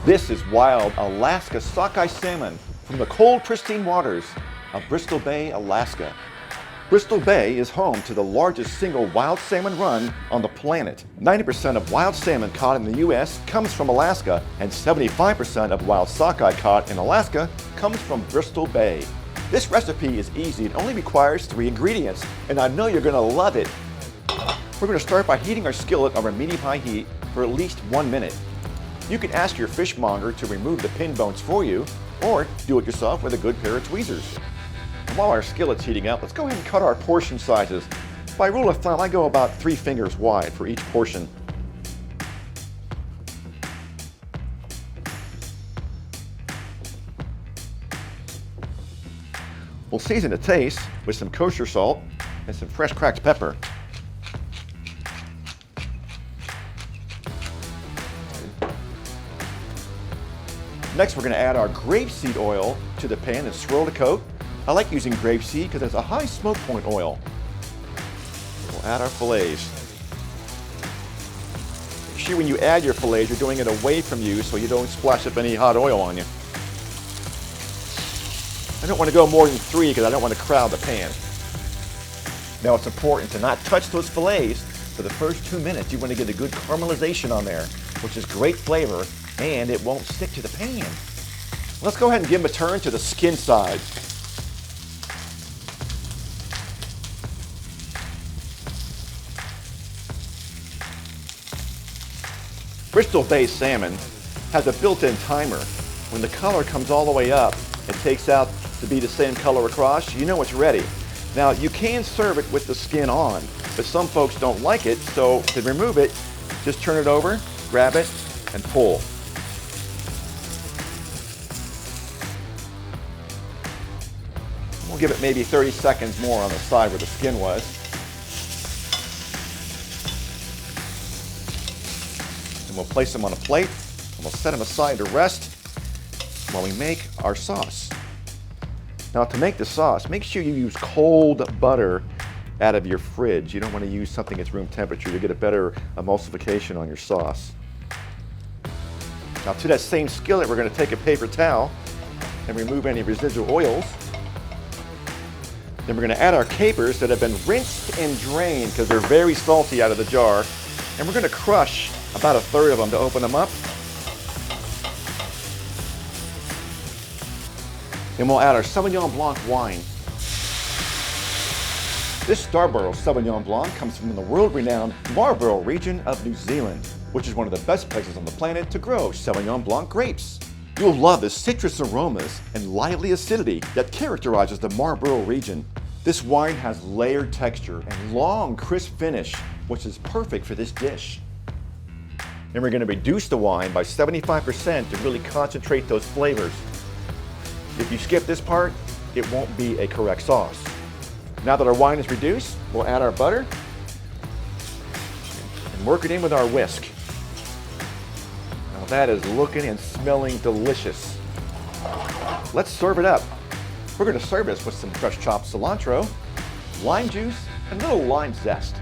This is wild Alaska sockeye salmon from the cold, pristine waters of Bristol Bay, Alaska. Bristol Bay is home to the largest single wild salmon run on the planet. 90% of wild salmon caught in the U.S. comes from Alaska, and 75% of wild sockeye caught in Alaska comes from Bristol Bay. This recipe is easy. It only requires 3 ingredients, and I know you're going to love it. We're going to start by heating our skillet over medium-high heat for at least 1 minute. You can ask your fishmonger to remove the pin bones for you, or do it yourself with a good pair of tweezers. And while our skillet's heating up, let's go ahead and cut our portion sizes. By rule of thumb, I go about 3 fingers wide for each portion. We'll season to taste with some kosher salt and some fresh cracked pepper. Next, we're going to add our grapeseed oil to the pan and swirl the coat. I like using grapeseed because it's a high smoke point oil. We'll add our fillets. Make sure when you add your fillets, you're doing it away from you so you don't splash up any hot oil on you. I don't want to go more than 3 because I don't want to crowd the pan. Now it's important to not touch those fillets for the first 2 minutes. You want to get a good caramelization on there, which is great flavor, and it won't stick to the pan. Let's go ahead and give them a turn to the skin side. Bristol Bay salmon has a built-in timer. When the color comes all the way up, it takes out to be the same color across, you know it's ready. Now you can serve it with the skin on, but some folks don't like it, so to remove it, just turn it over, grab it, and pull. We'll give it maybe 30 seconds more on the side where the skin was. And we'll place them on a plate, and we'll set them aside to rest while we make our sauce. Now to make the sauce, make sure you use cold butter out of your fridge. You don't want to use something that's room temperature. You'll get a better emulsification on your sauce. Now to that same skillet, we're going to take a paper towel and remove any residual oils. Then we're going to add our capers that have been rinsed and drained because they're very salty out of the jar. And we're going to crush about 1/3 of them to open them up. Then we'll add our Sauvignon Blanc wine. This Scarborough Sauvignon Blanc comes from the world-renowned Marlborough region of New Zealand, which is one of the best places on the planet to grow Sauvignon Blanc grapes. You'll love the citrus aromas and lively acidity that characterizes the Marlborough region. This wine has layered texture and long, crisp finish, which is perfect for this dish. Then we're going to reduce the wine by 75% to really concentrate those flavors. If you skip this part, it won't be a correct sauce. Now that our wine is reduced, we'll add our butter and work it in with our whisk. Now that is looking and smelling delicious. Let's serve it up. We're going to serve this with some fresh chopped cilantro, lime juice, and a little lime zest.